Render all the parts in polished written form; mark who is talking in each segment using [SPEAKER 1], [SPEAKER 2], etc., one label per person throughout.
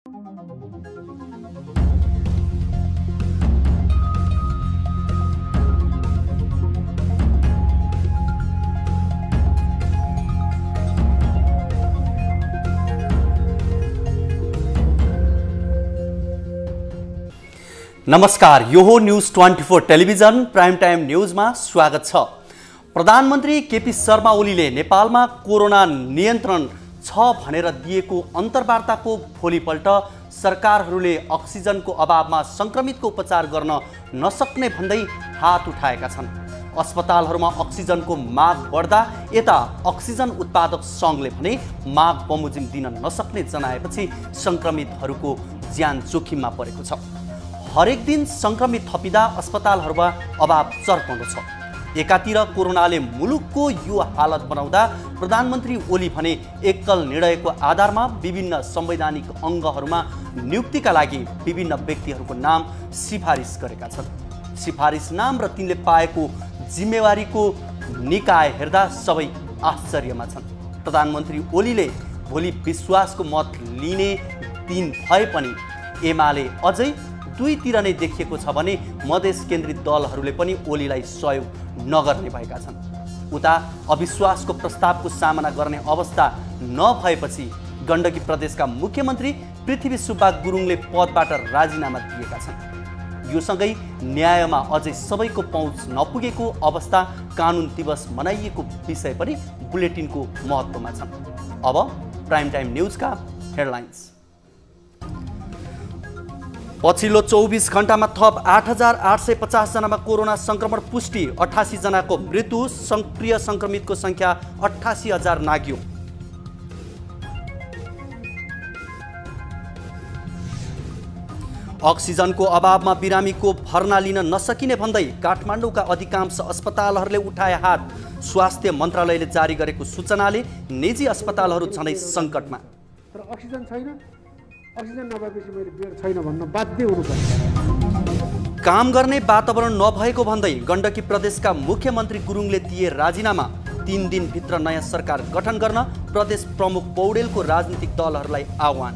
[SPEAKER 1] नमस्कार, यो हो न्यूज 24 टेलिभिजन प्राइम टाइम न्यूजमा स्वागत छ। प्रधानमन्त्री केपी शर्मा ओलीले नेपालमा कोरोना नियन्त्रण छ भनेर दिएको अन्तर्वार्ताको भोलिपल्ट सरकारहरूले अक्सिजनको अभावमा संक्रमितको उपचार गर्न नसक्ने भन्दै हात उठाएका छन्। अस्पतालहरूमा अक्सिजनको माग बढ्दा यता अक्सिजन उत्पादक सङ्घले भने माग बमोजिम दिन नसक्ने जनाएपछि संक्रमितहरूको ज्यान जोखिममा परेको छ। हरेक दिन संक्रमित थपिँदा अस्पतालहरूमा अभाव चर्कँदो छ। एकातिर कोरोनाले मुलुकको यो हालत बनाउँदा प्रधानमन्त्री ओली भने एकल निर्णयको आधारमा विभिन्न संवैधानिक अङ्गहरूमा नियुक्तिका लागि विभिन्न व्यक्तिहरूको नाम सिफारिस गरेका छन्। सिफारिस नाम र तिनले पाएको जिम्मेवारीको निकाय हेर्दा सबै आश्चर्यमा छन्। प्रधानमन्त्री ओलीले भोलि विश्वासको मत लिने दिन भए पनि एमाले अझै दुईतिर नै देखिएको छ भने मधेस केन्द्रित दलहरूले पनि ओलीलाई सहयोग नगर्ने भएका छन्। उता अविश्वासको प्रस्तावको सामना गर्ने अवस्था नभएपछि गण्डकी प्रदेशका मुख्यमन्त्री पृथ्वी सुब्बा गुरुङले पदबाट राजीनामा दिएका छन्। यो सँगै न्यायमा अझै सबैको पहुँच नपुगेको अवस्था कानुन दिवस मनाइएको विषय पनि बुलेटिनको महत्त्वमा छन्। अब प्राइम टाइम न्यूजका हेडलाइन्स। पछिल्लो 24 घण्टामा थप 8,850 जनामा कोरोना संक्रमण पुष्टि, 88 जनाको मृत्यु, सक्रिय संक्रमितको संख्या 88,000 नाग्यो। अक्सिजनको अभावमा बिरामीको भर्ना लिन नसकिने भन्दै काठमाडौँका अधिकांश अस्पतालहरूले उठाए हात। स्वास्थ्य मन्त्रालयले जारी गरेको सूचनाले निजी अस्पतालहरू झनै सङ्कटमा।
[SPEAKER 2] तर अक्सिजन छैन, अक्सिजन नभएपछि मैले बेड छैन भन्न बाध्य हुनुपर्छ।
[SPEAKER 1] काम गर्ने वातावरण नभएको भन्दै गण्डकी प्रदेशका मुख्यमन्त्री गुरुङले दिए राजीनामा। 3 दिनभित्र नयाँ सरकार गठन गर्न प्रदेश प्रमुख पौडेलको राजनीतिक दलहरूलाई आह्वान।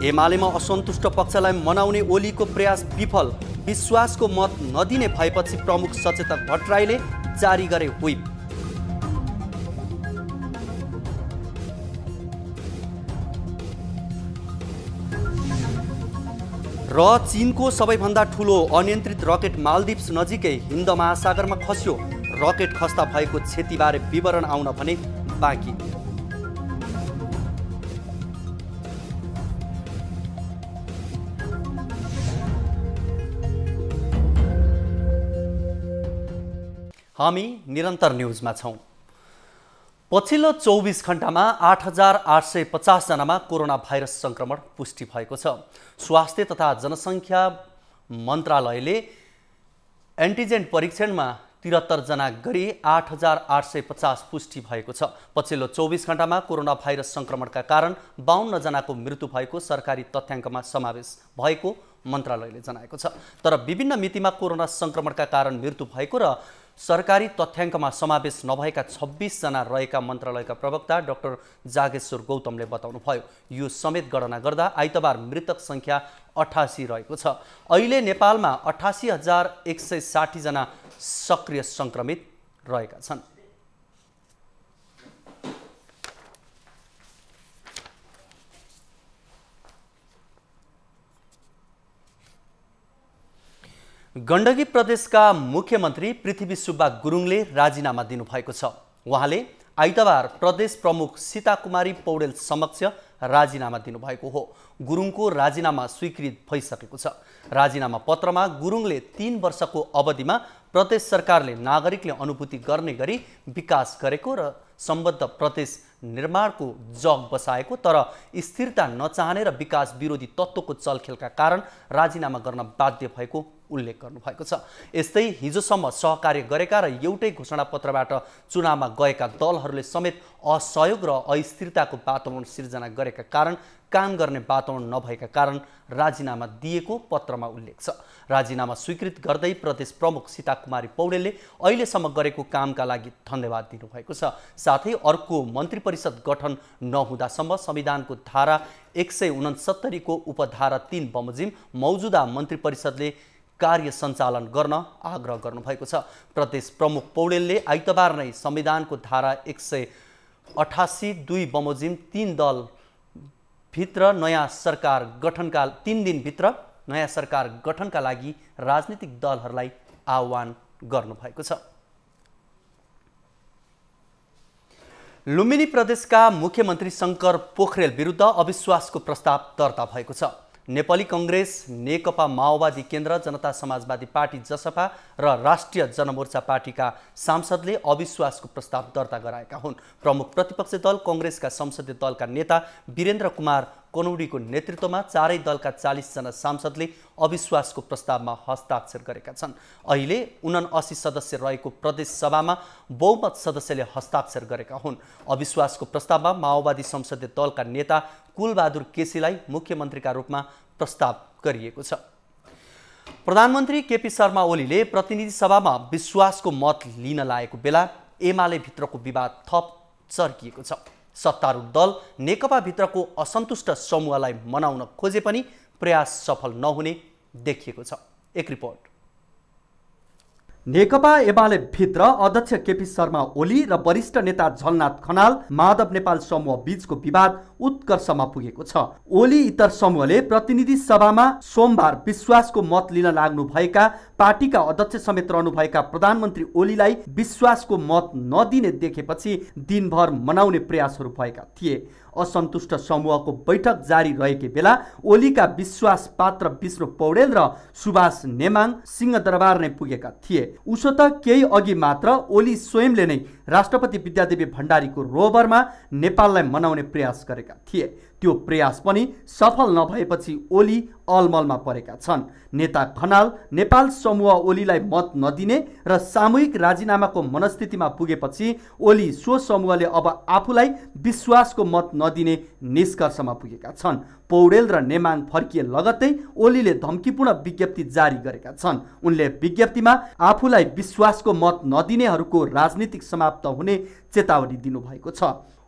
[SPEAKER 1] एमालेमा असन्तुष्ट पक्षलाई मनाउने ओलीको प्रयास विफल। विश्वासको मत नदिने भएपछि प्रमुख सचेतक भट्टराईले जारी गरे व्हिप। र चीनको सबैभन्दा ठुलो अनियन्त्रित रकेट मालदिप्स नजिकै हिन्द महासागरमा खस्यो। रकेट खस्दा भएको क्षतिबारे विवरण आउन भने बाँकी। हामी निरन्तर न्यूजमा छौं। पछिल्लो 24 घण्टामा 8,850 जनामा कोरोना भाइरस संक्रमण पुष्टि भएको छ। स्वास्थ्य तथा जनसङ्ख्या मन्त्रालयले एन्टिजेन परीक्षणमा 73 जना गरी 8,850 पुष्टि भएको छ। पछिल्लो 24 घण्टामा कोरोना भाइरस संक्रमणका कारण 52 जनाको मृत्यु भएको सरकारी तथ्याङ्कमा समावेश भएको मन्त्रालयले जनाएको छ। तर विभिन्न मितिमा कोरोना संक्रमणका कारण मृत्यु भएको र सरकारी तथ्याङ्कमा समावेश नभएका 26 जना रहेका मन्त्रालयका प्रवक्ता डाक्टर जागेश्वर गौतमले बताउनुभयो। यो समेत गणना गर्दा आइतबार मृतक संख्या 88 रहेको छ। अहिले नेपालमा 88,160 जना सक्रिय संक्रमित रहेका छन्। गण्डकी प्रदेशका मुख्यमन्त्री पृथ्वी सुब्बा गुरुङले राजीनामा दिनुभएको छ। उहाँले आइतबार प्रदेश प्रमुख सीताकुमारी पौडेल समक्ष राजीनामा दिनुभएको हो। गुरुङको राजीनामा स्वीकृत भइसकेको छ। राजीनामा पत्रमा गुरुङले 3 वर्षको अवधिमा प्रदेश सरकारले नागरिकले अनुभूति गर्ने गरी विकास गरेको र सम्बद्ध प्रदेश निर्माणको जग बसाएको तर स्थिरता नचाहने र विकास विरोधी तत्त्वको चलखेलका कारण राजीनामा गर्न बाध्य भएको उल्लेख गर्नुभएको छ। यस्तै हिजोसम्म सहकार्य गरेका र एउटै घोषणापत्रबाट चुनावमा गएका दलहरूले समेत असहयोग र अस्थिरताको वातावरण सिर्जना गरेका कारण काम गर्ने वातावरण नभएका कारण राजीनामा दिएको पत्रमा उल्लेख छ। राजीनामा स्वीकृत गर्दै प्रदेश प्रमुख सीता कुमारी पौडेलले अहिलेसम्म गरेको कामका लागि धन्यवाद दिनुभएको छ। साथै अर्को मन्त्री परिषद गठन नहुँदासम्म संविधानको धारा 169 को उपधारा 3 बमोजिम मौजुदा मन्त्री परिषदले कार्य सञ्चालन गर्न आग्रह गर्नुभएको छ। प्रदेश प्रमुख पौडेलले आइतबार नै संविधानको धारा 188(2) बमोजिम 3 दिनभित्र नयाँ सरकार गठनका लागि राजनीतिक दलहरूलाई आह्वान गर्नुभएको छ। लुम्बिनी प्रदेशका मुख्यमन्त्री शङ्कर पोखरेल विरुद्ध अविश्वासको प्रस्ताव दर्ता भएको छ। नेपाली कङ्ग्रेस, नेकपा माओवादी केन्द्र, जनता समाजवादी पार्टी जसपा र राष्ट्रिय जनमोर्चा पार्टीका सांसदले अविश्वासको प्रस्ताव दर्ता गराएका हुन्। प्रमुख प्रतिपक्षी दल कङ्ग्रेसका संसदीय दलका नेता वीरेन्द्र कुमार कनौडीको नेतृत्वमा चारै दलका 40 जना सांसदले अविश्वासको प्रस्तावमा हस्ताक्षर गरेका छन्। अहिले 79 सदस्य रहेको प्रदेश सभामा बहुमत सदस्यले हस्ताक्षर गरेका हुन्। अविश्वासको प्रस्तावमा माओवादी संसदीय दलका नेता कुलबहादुर केसीलाई मुख्यमन्त्रीका रूपमा प्रस्ताव गरिएको छ। प्रधानमन्त्री केपी शर्मा ओलीले प्रतिनिधि सभामा विश्वासको मत लिन लागेको बेला एमाले भित्रको विवाद थप चर्किएको छ। सत्तारूढ दल नेकपा भित्रको असन्तुष्ट समूहलाई मनाउन खोजे पनि प्रयास सफल नहुने देखिएको छ। एक रिपोर्ट। नेकपा एमाले भित्र अध्यक्ष केपी शर्मा ओली र वरिष्ठ नेता झलनाथ खनाल माधव नेपाल समूह बीचको विवाद उत्कर्षमा पुगेको छ। ओली इतर समूहले प्रतिनिधि सभामा सोमबार विश्वासको मत लिन लाग्नु भएका पार्टीका अध्यक्ष समेत रहनुभएका प्रधानमन्त्री ओलीलाई विश्वासको मत नदिने देखेपछि दिनभर मनाउने प्रयासहरू भएका थिए। असन्तुष्ट समूहको बैठक जारी रहेकै बेला ओलीका विश्वास पात्र विष्णु पौडेल र सुभाष नेमाङ सिंहदरबार नै पुगेका थिए। उसो त केही अघि मात्र ओली स्वयंले नै राष्ट्रपति विद्यादेवी भण्डारीको रोभरमा नेपाललाई मनाउने प्रयास गरेका थिए। त्यो प्रयास पनि सफल नभएपछि ओली अलमलमा परेका छन्। नेता खनाल नेपाल समूह ओलीलाई मत नदिने र सामूहिक राजीनामाको मनस्थितिमा पुगेपछि ओली सो समूहले अब आफूलाई विश्वासको मत नदिने निष्कर्षमा पुगेका छन्। पौडेल र नेमाङ फर्किए लगत्तै ओलीले धम्कीपूर्ण विज्ञप्ति जारी गरेका छन्। उनले विज्ञप्तिमा आफूलाई विश्वासको मत नदिनेहरूको राजनीतिक समाप्त हुने चेतावनी दिनुभएको छ।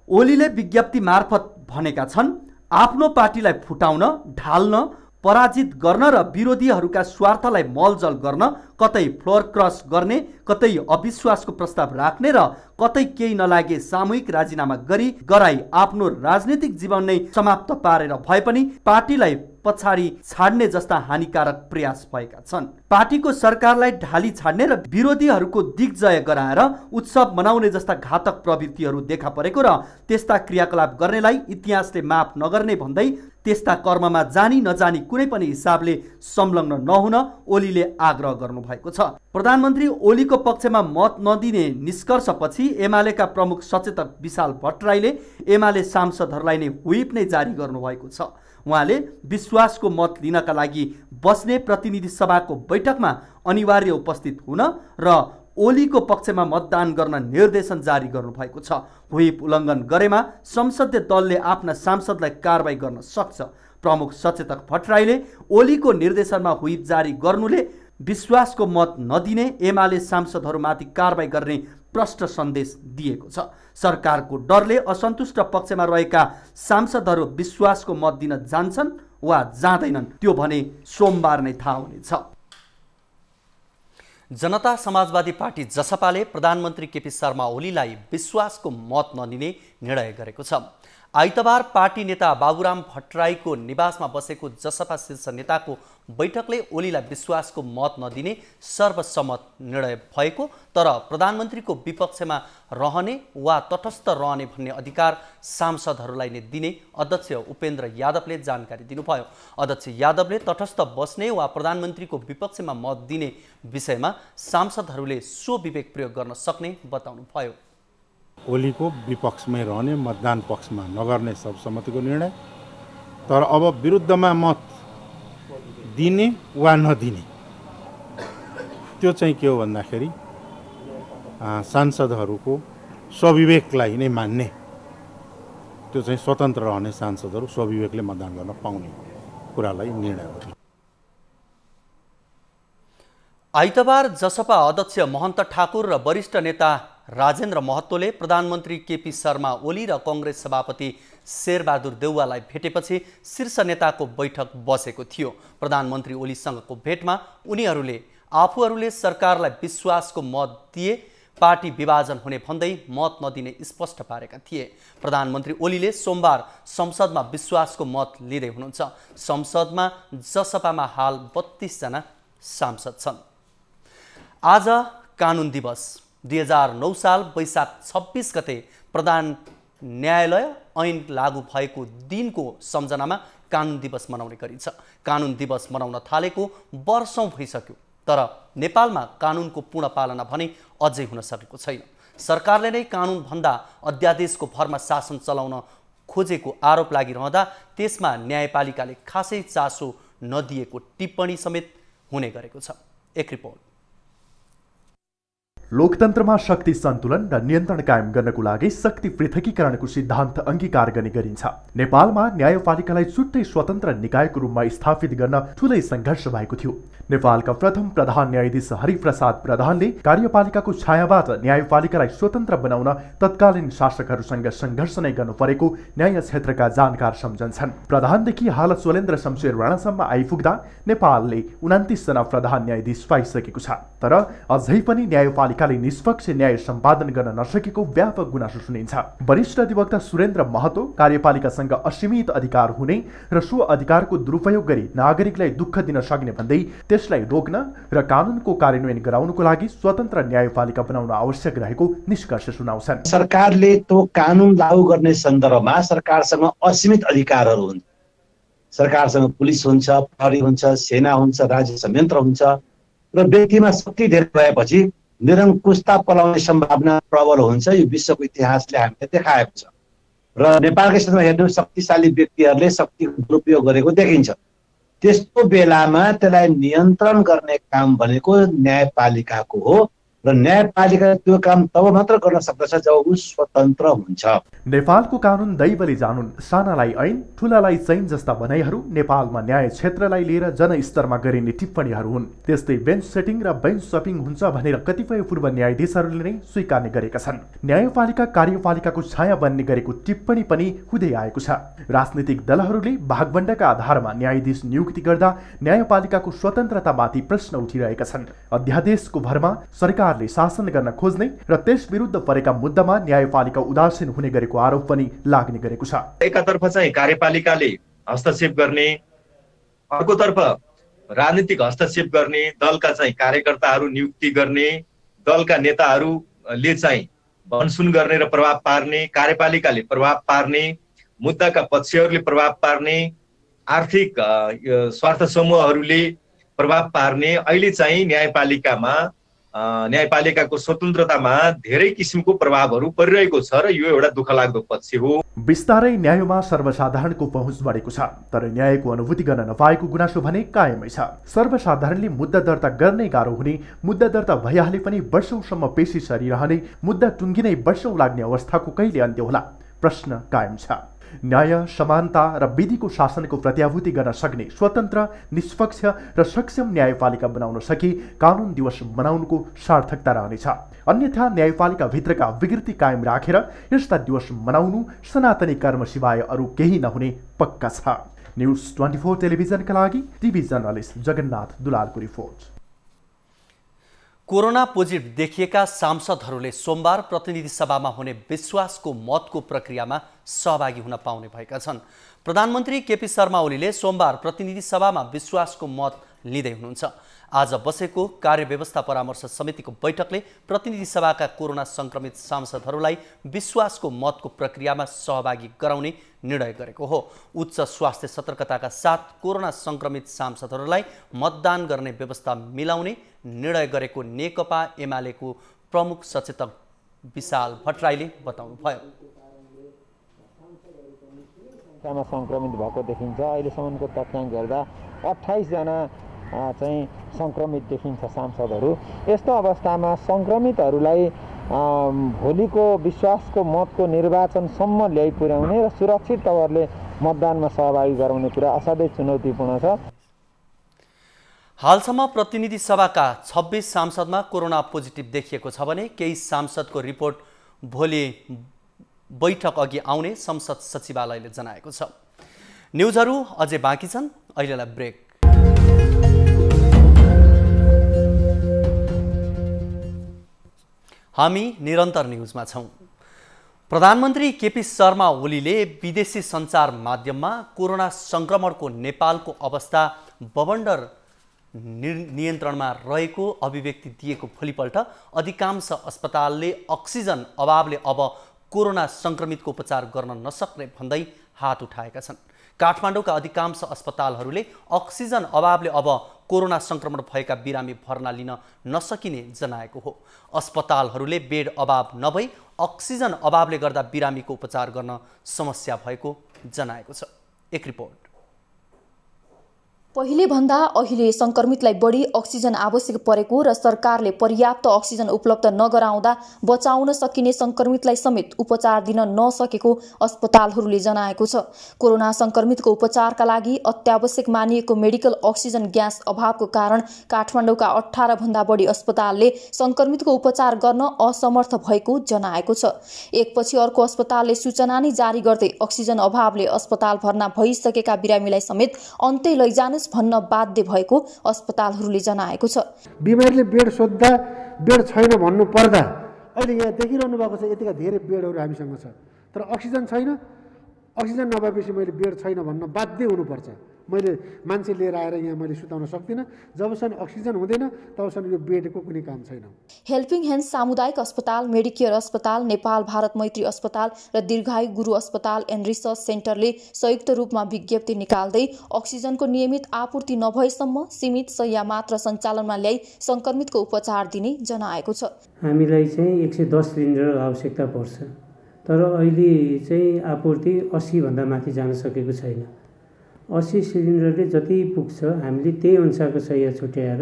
[SPEAKER 1] ओलीले विज्ञप्ति मार्फत भनेका छन्, आफ्नो पार्टीलाई फुटाउन, ढाल्न, पराजित गर्न र विरोधीहरूका स्वार्थलाई मलजल गर्न कतै फ्लोर क्रस गर्ने, कतै अविश्वासको प्रस्ताव राख्ने र कतै केही नलागे सामूहिक राजीनामा गराई आफ्नो राजनीतिक जीवन नै समाप्त पारेर भए पनि पार्टीलाई पछाडि छाड्ने जस्ता हानिकारक प्रयास भएका छन्। पार्टीको सरकारलाई ढाली छाड्ने र विरोधीहरूको दिग्जय गराएर उत्सव मनाउने जस्ता घातक प्रवृत्तिहरू देखा परेको र त्यस्ता क्रियाकलाप गर्नेलाई इतिहासले माफ नगर्ने भन्दै त्यस्ता कर्ममा जानी नजानी कुनै पनि हिसाबले संलग्न नहुन ओलीले आग्रह गर्नुभएको छ। प्रधानमन्त्री ओलीको पक्षमा मत नदिने निष्कर्षपछि एमालेका प्रमुख सचेतक विशाल भट्टराईले एमाले सांसदहरूलाई नै व्हिप नै जारी गर्नुभएको छ। उहाँले विश्वासको मत लिनका लागि बस्ने प्रतिनिधि सभाको बैठकमा अनिवार्य उपस्थित हुन र ओलीको पक्षमा मतदान गर्न निर्देशन जारी गर्नुभएको छ। व्हिप उल्लङ्घन गरेमा संसदीय दलले आफ्ना सांसदलाई कारबाही गर्न सक्छ। प्रमुख सचेतक भट्टराईले ओलीको निर्देशनमा व्हिप जारी गर्नुले विश्वासको मत नदिने एमाले सांसदहरूमाथि कारबाही गर्ने प्रष्ट सन्देश दिएको छ। सरकारको डरले असन्तुष्ट पक्षमा रहेका सांसदहरू विश्वासको मत दिन जान्छन् वा जाँदैनन् त्यो भने सोमबार नै थाहा हुनेछ। जनता समाजवादी पार्टी जसपाले प्रधानमन्त्री केपी शर्मा ओलीलाई विश्वासको मत नदिने निर्णय गरेको छ। आइतबार पार्टी नेता बाबुराम भट्टराईको निवासमा बसेको जसपा शीर्ष नेताको बैठकले ओलीलाई विश्वासको मत नदिने सर्वसम्मत निर्णय भएको, तर प्रधानमन्त्रीको विपक्षमा रहने वा तटस्थ रहने भन्ने अधिकार सांसदहरूलाई नै दिने अध्यक्ष उपेन्द्र यादवले जानकारी दिनुभयो। अध्यक्ष यादवले तटस्थ बस्ने वा प्रधानमन्त्रीको विपक्षमा मत दिने विषयमा सांसदहरूले स्वविवेक प्रयोग गर्न सक्ने बताउनुभयो।
[SPEAKER 3] ओलीको विपक्षमै रहने, मतदान पक्षमा नगर्ने सर्वसम्मतिको निर्णय, तर अब विरुद्धमा मत दिने वा नदिने त्यो चाहिँ के हो भन्दाखेरि सांसदहरूको स्वविवेकलाई नै मान्ने त्यो चाहिँ स्वतन्त्र रहने सांसदहरू स्वविवेकले मतदान गर्न पाउने कुरालाई निर्णय हो।
[SPEAKER 1] आइतबार जसपा अध्यक्ष महन्त ठाकुर र वरिष्ठ नेता राजेन्द्र महतोले प्रधानमन्त्री केपी शर्मा ओली र कङ्ग्रेस सभापति शेरबहादुर देउवालाई भेटेपछि शीर्ष नेताको बैठक बसेको थियो। प्रधानमन्त्री ओलीसँगको भेटमा उनीहरूले आफूहरूले सरकारलाई विश्वासको मत दिए पार्टी विभाजन हुने भन्दै मत नदिने स्पष्ट पारेका थिए। प्रधानमन्त्री ओलीले सोमबार संसदमा विश्वासको मत लिँदै हुनुहुन्छ। संसदमा जसपामा हाल 32 जना सांसद छन्। आज कानुन दिवस 2009 साल वैशाख 26 गते प्रधान न्यायालय ऐन लागू भएको दिनको सम्झनामा कानुन दिवस मनाउने गरिन्छ। कानुन दिवस मनाउन थालेको वर्षौं भइसक्यो, तर नेपालमा कानुनको पूर्ण पालना भने अझै हुन सकेको छैन। सरकारले नै कानुनभन्दा अध्यादेशको भरमा शासन चलाउन खोजेको आरोप लागिरहँदा त्यसमा न्यायपालिकाले खासै चासो नदिएको टिप्पणी समेत हुने गरेको छ। एक रिपोर्ट।
[SPEAKER 4] लोकतन्त्रमा शक्ति सन्तुलन र नियन्त्रण कायम गर्नको लागि शक्ति पृथकीकरणको सिद्धान्त अंगीकार गर्ने गरिन्छ। नेपालमा न्यायपालिकालाई छुट्टै स्वतन्त्र निकायको रूपमा स्थापित गर्न ठूलै सङ्घर्ष भएको थियो। नेपालका प्रथम प्रधान न्यायाधीश हरिप्रसाद प्रधानले कार्यपालिकाको छायाबाट न्यायपालिकालाई स्वतन्त्र बनाउन तत्कालीन शासकहरूसँग सङ्घर्ष नै गर्नु परेको न्याय क्षेत्रका जानकार सम्झन्छन्। प्रधानदेखि हाल स्वलेन्द्र शमशेर राणासम्म आइपुग्दा नेपालले 29 जना प्रधान न्यायाधीश पाइसकेको छ, तर अझै पनि न्यायपालिकाले निष्पक्ष न्याय सम्पादन गर्न नसकेको व्यापक गुनासो सुनिन्छ। वरिष्ठ अधिवक्ता सुरेन्द्र महतो कार्यपालिकासँग असीमित अधिकार हुने र सो अधिकारको दुरुपयोग गरी नागरिकलाई दुःख दिन सक्ने भन्दै त्यसलाई रोक्न र कानुनको कार्यान्वयन गराउनको लागि स्वतन्त्र न्यायपालिका बनाउन आवश्यक रहेको निष्कर्ष सुनाउँछन्।
[SPEAKER 5] सरकारले त्यो कानुन लागू गर्ने सन्दर्भमा सरकारसँग असीमित अधिकारहरू हुन्छ। सरकारसँग पुलिस हुन्छ, प्रहरी हुन्छ, सेना हुन्छ, राज्य संयन्त्र हुन्छ र व्यक्तिमा शक्ति धेरै भएपछि निरङ्कुशता पलाउने सम्भावना प्रबल हुन्छ। यो विश्वको इतिहासले हामीले देखाएको छ र नेपालकै क्षेत्रमा हेर्नु शक्तिशाली व्यक्तिहरूले शक्तिको दुरुपयोग गरेको देखिन्छ। त्यस्तो बेलामा त्यसलाई नियन्त्रण गर्ने काम भनेको न्यायपालिकाको हो र न्यायपालिकाले त्यो काम तब मात्र गर्न सक्दछ जब ऊ स्वतन्त्र हुन्छ।
[SPEAKER 4] नेपालको कानुन दैवले जानुन्, सानालाई ऐन ठुलालाई चैन जस्ता भनाइहरू नेपालमा न्याय क्षेत्रलाई लिएर जनस्तरमा गरिने टिप्पणीहरू हुन्। त्यस्तै बेन्च सेटिङ र बेन्च सपिङ हुन्छ भनेर कतिपय पूर्व न्यायाधीशहरूले नै स्वीकार्ने गरेका छन्। न्यायपालिका कार्यपालिकाको छाया बन्ने गरेको टिप्पणी पनि हुँदै आएको छ। राजनीतिक दलहरूले भागवण्डाका आधारमा न्यायाधीश नियुक्ति गर्दा न्यायपालिकाको स्वतन्त्रतामाथि प्रश्न उठिरहेका छन्। अध्यादेशको भरमा सरकार शासन गर्न खोज्ने र त्यस विरुद्ध परेका मुद्दामा न्यायपालिका उदासीन हुने गरेको आरोप पनि लाग्ने गरेको छ।
[SPEAKER 6] एकातर्फ चाहिँ कार्यपालिकाले हस्तक्षेप गर्ने, अर्कोतर्फ राजनीतिक हस्तक्षेप गर्ने, दलका चाहिँ कार्यकर्ताहरू नियुक्ति गर्ने, दलका नेताहरूले चाहिँ भनसुन गर्ने र प्रभाव पार्ने, कार्यपालिकाले प्रभाव पार्ने, मुद्दाका पक्षहरूले प्रभाव पार्ने, आर्थिक स्वार्थ समूहहरूले प्रभाव पार्ने। अहिले चाहिँ न्यायपालिकाको स्वतन्त्रतामा धेरै किसिमको प्रभावहरू परिरहेको छ र यो एउटा दुःखलाग्दो पक्ष हो।
[SPEAKER 4] बिस्तारै न्यायमा सर्वसाधारणको पहुँच बढेको छ, तर न्यायको अनुभूति गर्न नपाएको गुनासो भने कायमै छ। सर्वसाधारणले मुद्दा दर्ता गर्नै गाह्रो हुने, मुद्दा दर्ता भइहाले पनि वर्षौंसम्म पेशी सरिरहने, मुद्दा टुङ्गिनै वर्षौं लाग्ने अवस्थाको कहिले अन्त्य होला? प्रश्न कायम छ। न्याय, समानता र विधिको शासनको प्रत्याभूति गर्न सक्ने स्वतन्त्र, निष्पक्ष र सक्षम न्यायपालिका बनाउन सके कानुन दिवस मनाउनुको सार्थकता रहनेछ। अन्यथा न्यायपालिकाभित्रका विकृति कायम राखेर यस्ता दिवस मनाउनु सनातनी कर्म सिवाय अरू केही नहुने पक्का छ। न्युज 24 टेलिभिजनका लागि टिभी जर्नलिस्ट जगन्नाथ दुलालको रिपोर्ट।
[SPEAKER 1] कोरोना पोजिटिभ देखिएका सांसदहरूले सोमबार प्रतिनिधि सभामा हुने विश्वासको मतको प्रक्रियामा सहभागी हुन पाउने भएका छन्। प्रधानमन्त्री केपी शर्मा ओलीले सोमबार प्रतिनिधि सभामा विश्वासको मत लिँदै हुनुहुन्छ। आज बसेको कार्यव्यवस्था परामर्श समितिको बैठकले प्रतिनिधि सभाका कोरोना संक्रमित सांसदहरूलाई विश्वासको मतको प्रक्रियामा सहभागी गराउने निर्णय गरेको हो। उच्च स्वास्थ्य सतर्कताका साथ कोरोना संक्रमित सांसदहरूलाई मतदान गर्ने व्यवस्था मिलाउने निर्णय गरेको नेकपा एमालेको प्रमुख सचेतक विशाल भट्टराईले बताउनुभयो।
[SPEAKER 7] संक्रमित भएको देखिन्छ। अहिलेसम्मको तथ्याङ्क हेर्दा 28 जना चाहिँ संक्रमित देखिन्छ सांसदहरू। यस्तो अवस्थामा संक्रमितहरूलाई भोलिको विश्वासको मतको निर्वाचनसम्म ल्याइ पुर्याउने र सुरक्षित तवरले मतदानमा सहभागी गराउने कुरा असाध्यै चुनौतीपूर्ण छ।
[SPEAKER 1] हालसम्म प्रतिनिधि सभाका 26 सांसदमा कोरोना पोजिटिभ देखिएको छ भने केही सांसदको रिपोर्ट भोलि बैठक अघि आउने संसद सचिवालयले जनाएको छ। न्युजहरू अझै बाँकी छन्, अहिलेलाई ब्रेक। हामी निरन्तर न्युजमा छौँ। प्रधानमन्त्री केपी शर्मा ओलीले विदेशी सञ्चार माध्यममा कोरोना संक्रमणको नेपालको अवस्था बवण्डर नियन्त्रणमा रहेको अभिव्यक्ति दिएको भोलिपल्ट अधिकांश अस्पतालले अक्सिजन अभावले अब कोरोना संक्रमितको उपचार गर्न नसक्ने भन्दै हात उठाएका छन्। काठमाडौँका अधिकांश अस्पतालहरूले अक्सिजन अभावले अब कोरोना संक्रमण भएका बिरामी भर्ना लिन नसकिने जनाएको हो। अस्पतालहरूले बेड अभाव नभई अक्सिजन अभावले गर्दा बिरामीको उपचार गर्न समस्या भएको जनाएको छ। एक रिपोर्ट।
[SPEAKER 8] पहिले भन्दा अहिले संक्रमितलाई बढी अक्सिजन आवश्यक परेको र सरकारले पर्याप्त अक्सिजन उपलब्ध नगराउँदा बचाउन सकिने संक्रमितलाई समेत उपचार दिन नसकेको अस्पतालहरूले जनाएको छ। कोरोना संक्रमितको उपचारका लागि अत्यावश्यक मानिएको मेडिकल अक्सिजन ग्यास अभावको कारण काठमाडौँका 18 भन्दा बढी अस्पतालले संक्रमितको उपचार गर्न असमर्थ भएको जनाएको छ। एकपछि अर्को अस्पतालले सूचना नै जारी गर्दै अक्सिजन अभावले अस्पताल भर्ना भइसकेका बिरामीलाई समेत अन्त्य लैजान भन्न बाध्य भएको अस्पतालहरूले जनाएको छ।
[SPEAKER 2] बिमारीले बेड सोध्दा बेड छैन भन्नु पर्दा अहिले यहाँ देखिरहनु भएको छ यतिका धेरै बेडहरू हामीसँग छ, तर अक्सिजन छैन। अक्सिजन नभएपछि मैले बेड छैन भन्न बाध्य हुनुपर्छ। मैले मान्छे लिएर आएर यहाँ मैले सुताउन सक्दिनँ। जबसम्म अक्सिजन हुँदैन तबसम्म यो बेडको कुनै काम छैन।
[SPEAKER 8] हेल्पिङ ह्यान्ड्स सामुदायिक अस्पताल, मेडिकेयर अस्पताल, नेपाल भारत मैत्री अस्पताल र दीर्घायु गुरु अस्पताल एन्ड रिसर्च सेन्टरले संयुक्त रूपमा विज्ञप्ति निकाल्दै अक्सिजनको नियमित आपूर्ति नभएसम्म सीमित शैय्या मात्र सञ्चालनमा ल्याई संक्रमितको उपचार दिने जनाएको छ।
[SPEAKER 9] हामीलाई चाहिँ 110 सिलिन्डर आवश्यकता पर्छ, तर अहिले चाहिँ आपूर्ति 80 भन्दा माथि जान सकेको छैन। 80 सिलिन्डरले जति पुग्छ हामीले त्यही अनुसारको शैय्या छुट्याएर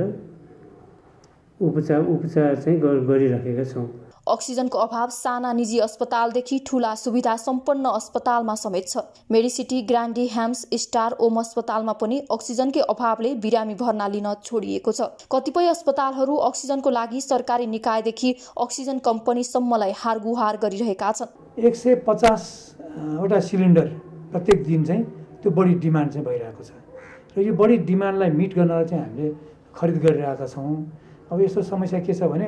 [SPEAKER 9] उपचार चाहिँ गरिराखेका छौँ।
[SPEAKER 8] अक्सिजनको अभाव साना निजी अस्पतालदेखि ठूला सुविधा सम्पन्न अस्पतालमा समेत छ। मेडिसिटी, ग्रान्डी, ह्याम्स, स्टार, ओम अस्पतालमा पनि अक्सिजनकै अभावले बिरामी भर्ना लिन छोडिएको छ। कतिपय अस्पतालहरू अक्सिजनको लागि सरकारी निकायदेखि अक्सिजन कम्पनीसम्मलाई हारगुहार गरिरहेका छन्।
[SPEAKER 10] 150 वटा सिलिन्डर प्रत्येक दिन चाहिँ त्यो बढी डिमान्ड चाहिँ भइरहेको छ र यो बढी डिमान्डलाई मिट गर्नलाई चाहिँ हामीले खरिद गरिरहेका छौँ। अब यस्तो समस्या के छ भने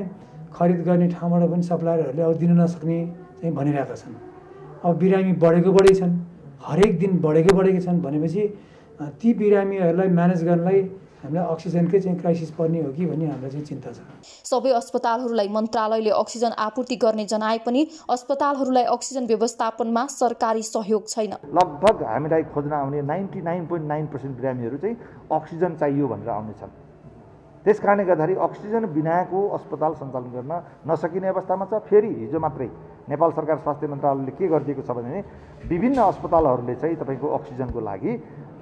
[SPEAKER 10] खरिद गर्ने ठाउँबाट पनि सप्लायरहरूले अब दिन नसक्ने चाहिँ भनिरहेका छन्। अब बिरामी बढेकै छन्, हरेक दिन बढेकै छन् भनेपछि ती बिरामीहरूलाई म्यानेज गर्नलाई हामीलाई अक्सिजनकै चाहिँ क्राइसिस पर्ने हो कि भन्ने हामीलाई चाहिँ चिन्ता छ।
[SPEAKER 8] सबै अस्पतालहरूलाई मन्त्रालयले अक्सिजन आपूर्ति गर्ने जनाए पनि अस्पतालहरूलाई अक्सिजन व्यवस्थापनमा सरकारी सहयोग छैन।
[SPEAKER 11] लगभग हामीलाई खोज्न आउने 99.9% बिरामीहरू चाहिँ अक्सिजन चाहियो भनेर आउनेछन्। त्यसकारणले गर्दाखेरि अक्सिजन बिनाको अस्पताल सञ्चालन गर्न नसकिने अवस्थामा छ। फेरि हिजो मात्रै नेपाल सरकार स्वास्थ्य मन्त्रालयले के गरिदिएको छ भने विभिन्न अस्पतालहरूले चाहिँ तपाईँको अक्सिजनको लागि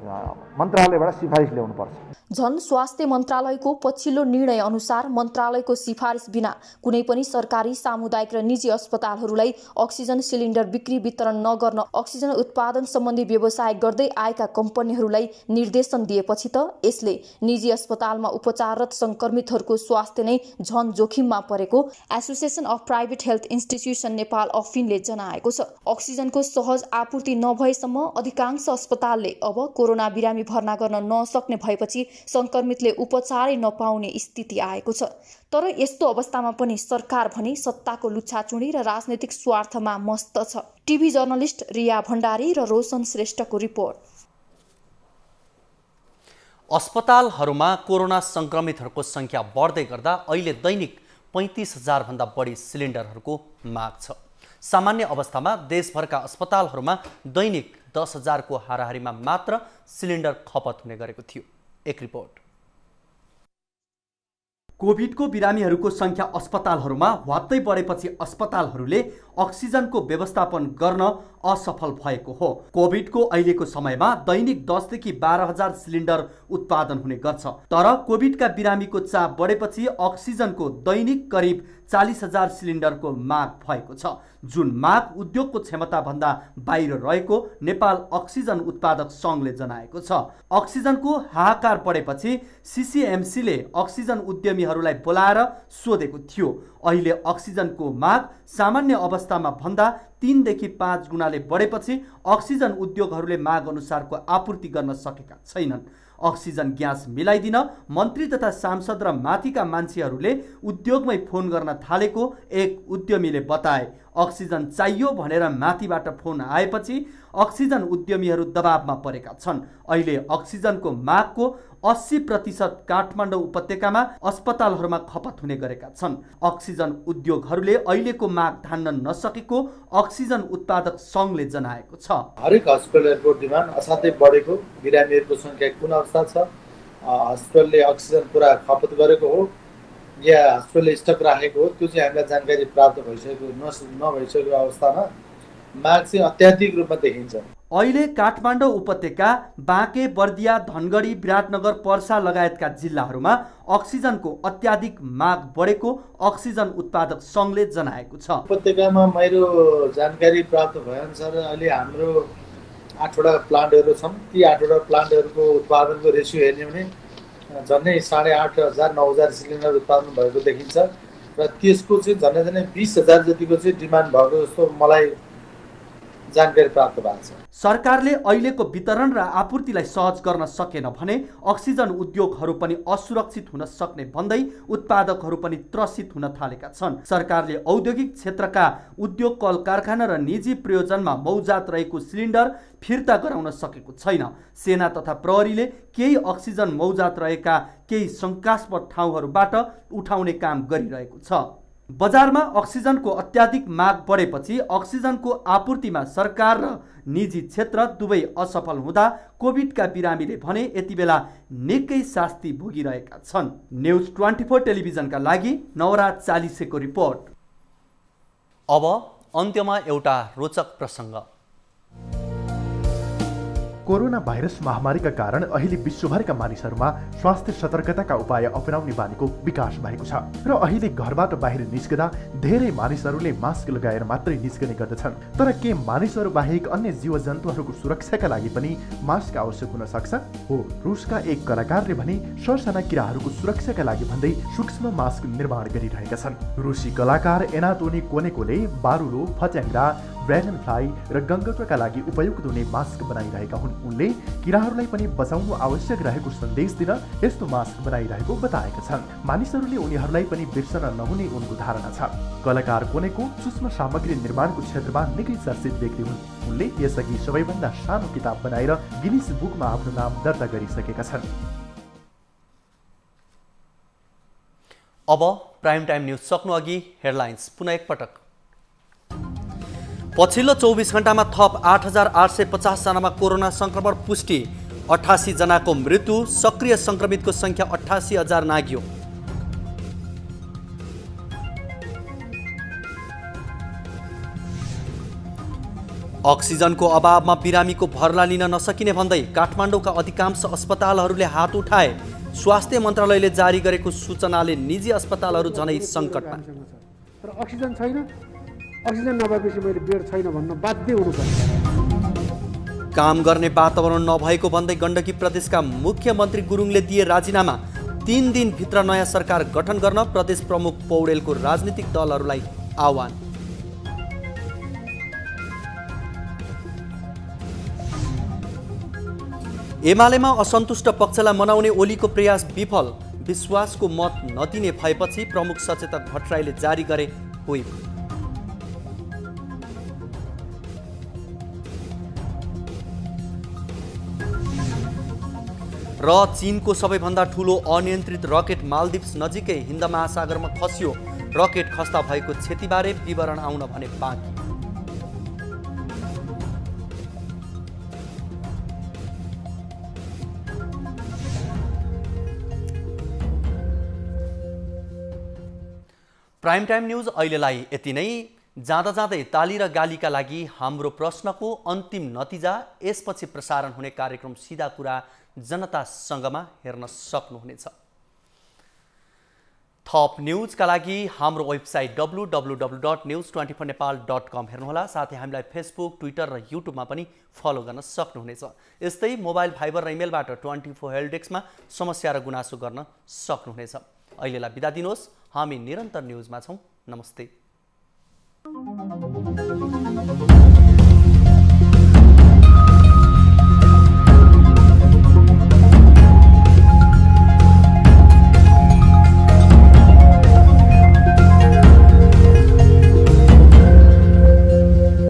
[SPEAKER 11] मन्त्रालयबाट सिफारिस ल्याउनुपर्छ।
[SPEAKER 8] झन् स्वास्थ्य मन्त्रालयको पछिल्लो निर्णय अनुसार मन्त्रालयको सिफारिस बिना कुनै पनि सरकारी, सामुदायिक र निजी अस्पतालहरूलाई अक्सिजन सिलिन्डर बिक्री वितरण नगर्न अक्सिजन उत्पादन सम्बन्धी व्यवसाय गर्दै आएका कम्पनीहरूलाई निर्देशन दिएपछि त यसले निजी अस्पतालमा उपचाररत संक्रमितहरूको स्वास्थ्य नै झन् जोखिममा परेको association of private health institution Nepal अफिनले जनाएको छ। अक्सिजनको सहज आपूर्ति नभएसम्म अधिकांश अस्पतालले अब कोरोना बिरामी भर्ना गर्न नसक्ने भएपछि संक्रमितले उपचारै नपाउने स्थिति आएको छ। तर यस्तो अवस्थामा पनि सरकार भने सत्ताको लुच्छाचुडी र राजनैतिक स्वार्थमा मस्त छ। टिभी जर्नलिस्ट रिया भण्डारी र रोशन श्रेष्ठको रिपोर्ट।
[SPEAKER 1] अस्पतालहरूमा कोरोना संक्रमितहरूको संख्या बढ्दै गर्दा अहिले दैनिक 35,000 भन्दा बढी सिलिन्डरहरूको माग छ। सामान्य अवस्थामा देशभरका अस्पतालहरूमा दैनिक 10,000 को हाराहारीमा मात्र सिलिन्डर खपत हुने गरेको थियो। एक रिपोर्ट। कोभिडको बिरामीहरूको संख्या अस्पतालहरूमा ह्वात्तै बढेपछि अस्पतालहरूले अक्सिजनको व्यवस्थापन गर्न असफल भएको हो। कोभिडको अहिलेको समयमा दैनिक 10 देखि 12,000 सिलिन्डर उत्पादन हुने गर्छ। तर कोभिडका बिरामीको चाप बढेपछि अक्सिजनको दैनिक करिब 40,000 सिलिन्डरको माग भएको छ, जुन माग उद्योगको क्षमताभन्दा बाहिर रहेको नेपाल अक्सिजन उत्पादक सङ्घले जनाएको छ। अक्सिजनको हाहाकार बढेपछि CCMC-ले अक्सिजन उद्यमीहरूलाई बोलाएर सोधेको थियो। अहिले अक्सिजनको माग सामान्य अवस्थामा भन्दा 3 देखि 5 गुणाले बढेपछि अक्सिजन उद्योगहरूले माग अनुसारको आपूर्ति गर्न सकेका छैनन्। अक्सिजन ग्यास मिलाइदिन मन्त्री तथा सांसद र माथिका मान्छेहरूले उद्योगमै फोन गर्न थालेको एक उद्यमीले बताए। अक्सिजन चाहियो भनेर माथिबाट फोन आएपछि अक्सिजन उद्यमीहरू दबावमा परेका छन्। अहिले अक्सिजनको मागको 80% काठमाडौँ उपत्यकामा अस्पतालहरूमा खपत हुने गरेका छन्। अक्सिजन उद्योगहरूले अहिलेको माग धान्न नसकेको अक्सिजन उत्पादक सङ्घले जनाएको छ।
[SPEAKER 12] हरेक हस्पिटलहरूको डिमान्ड असाध्यै बढेको, बिरामीहरूको सङ्ख्या कुन अवस्था छ, हस्पिटलले अक्सिजन पुरा खपत गरेको हो या हस्पिटलले स्टक राखेको हो, त्यो चाहिँ हामीलाई जानकारी प्राप्त भइसकेको नभइसकेको अवस्थामा माग चाहिँ अत्याधिक रूपमा देखिन्छ।
[SPEAKER 1] अहिले काठमाडौँ उपत्यका, बाँके, बर्दिया, धनगढी, विराटनगर, पर्सा लगायतका जिल्लाहरूमा अक्सिजनको अत्याधिक माग बढेको अक्सिजन उत्पादक सङ्घले जनाएको छ।
[SPEAKER 12] उपत्यकामा मेरो जानकारी प्राप्त भएअनुसार अहिले हाम्रो 8वटा प्लान्टहरू छन्। ती 8वटा प्लान्टहरूको उत्पादनको रेसियो हेर्ने भने झन्डै 8,500 9,000 सिलिन्डर उत्पादन भएको देखिन्छ र त्यसको चाहिँ झन्डै 20,000 जतिको चाहिँ डिमान्ड भएको जस्तो मलाई जानकारी प्राप्त भएको छ।
[SPEAKER 1] सरकारले अहिलेको वितरण र आपूर्तिलाई सहज गर्न सकेन भने अक्सिजन उद्योगहरू पनि असुरक्षित हुन सक्ने भन्दै उत्पादकहरू पनि त्रसित हुन थालेका छन्। सरकारले औद्योगिक क्षेत्रका उद्योग, कल कारखाना र निजी प्रयोजनमा मौजात रहेको सिलिन्डर फिर्ता गराउन सकेको छैन। सेना तथा प्रहरीले केही अक्सिजन मौजात रहेका केही शङ्कास्पद ठाउँहरूबाट उठाउने काम गरिरहेको छ। बजारमा अक्सिजनको अत्याधिक माग बढेपछि अक्सिजनको आपूर्तिमा सरकार र निजी क्षेत्र दुवै असफल हुँदा कोभिडका बिरामीले भने यति बेला निकै शास्ति भोगिरहेका छन्। न्युज 24 टेलिभिजनका लागि नवराज चालिसेको रिपोर्ट।
[SPEAKER 13] अब अन्त्यमा एउटा रोचक प्रसङ्ग।
[SPEAKER 4] कोरोना भाइरस महामारीका कारण अहिले विश्वभरका मानिसहरूमा स्वास्थ्य सतर्कताका उपाय अपनाउने बानीको विकास भएको छ र अहिले घरबाट बाहिर निस्कदा धेरै मानिसहरूले मास्क लगाएर मात्रै निस्कने गर्दछन्। तर के मानिसहरू बाहेक अन्य जीवजन्तुहरूको सुरक्षाका लागि पनि मास्क आवश्यक हुन सक्छ? हो, रुसका एक कलाकारले भने ससाना किराहरूको सुरक्षाका लागि भन्दै सूक्ष्म मास्क निर्माण गरिरहेका छन्। रुसी कलाकार एनाटोनी कोनेकोले बारुलो, फच्याङ्ग्रा, ड्र्यागन फ्लाई र गङ्गटोका लागि उपयुक्त हुने मास्क बनाइरहेका हुन्। उनले किराहरूलाई पनि बचाउनु आवश्यक रहेको सन्देश दिन यस्तो मास्क बनाइरहेको बताएका छन्। मानिसहरूले उनीहरूलाई पनि बिर्सन नहुने उनको धारणा छ। कलाकार कोनेको सूक्ष्म सामग्री निर्माणको क्षेत्रमा निकै चर्चित व्यक्ति हुन्। उनले यसअघि सबैभन्दा सानो किताब बनाएर गिनिस बुकमा आफ्नो नाम दर्ता गरिसकेका छन्।
[SPEAKER 13] अब प्राइम टाइम न्युज सक्नु अघि हेडलाइन्स पुनः एकपटक।
[SPEAKER 1] पछिल्लो 24 घण्टामा थप 8,850 जनामा कोरोना संक्रमण पुष्टि, 88 जनाको मृत्यु, सक्रिय संक्रमितको संख्या 88,000 नाग्यो। अक्सिजनको अभावमा बिरामीको भर्ना लिन नसकिने भन्दै काठमाडौँका अधिकांश अस्पतालहरूले हात उठाए। स्वास्थ्य मन्त्रालयले जारी गरेको सूचनाले निजी अस्पतालहरू झनै सङ्कटमा।
[SPEAKER 2] तर अक्सिजन छैन, अक्सिजन नभएपछि मैले बेड छैन भन्न बाध्य हुनुपर्छ।
[SPEAKER 1] काम गर्ने वातावरण नभएको भन्दै गण्डकी प्रदेशका मुख्यमन्त्री गुरुङले दिए राजीनामा। 3 दिनभित्र नयाँ सरकार गठन गर्न प्रदेश प्रमुख पौडेलको राजनीतिक दलहरूलाई आह्वान। एमालेमा असन्तुष्ट पक्षलाई मनाउने ओलीको प्रयास विफल। विश्वासको मत नदिने भएपछि प्रमुख सचेतक भट्टराईले जारी गरे व्हिप। र चीनको सबैभन्दा ठूलो अनियन्त्रित रकेट मालदिप्स नजिकै हिन्द महासागरमा खस्यो। रकेट खस्दा भएको क्षतिबारे विवरण आउन भने बाँकी। प्राइम टाइम न्युज अहिलेलाई यति नै। जाँदा जाँदै ताली र गालीका लागि हाम्रो प्रश्नको अन्तिम नतिजा यसपछि प्रसारण हुने कार्यक्रम सिधा कुरा जनतासँगमा हेर्न सक्नुहुनेछ। थप न्युजका लागि हाम्रो वेबसाइट www.news24nepal.com हेर्नुहोला। साथै हामीलाई फेसबुक, ट्विटर र युट्युबमा पनि फलो गर्न सक्नुहुनेछ। यस्तै मोबाइल, फाइबर र इमेलबाट 24 हेल्प डेस्कमा समस्या र गुनासो गर्न सक्नुहुनेछ। अहिलेलाई बिदा दिनुहोस्। हामी निरन्तर न्युजमा छौँ। नमस्ते।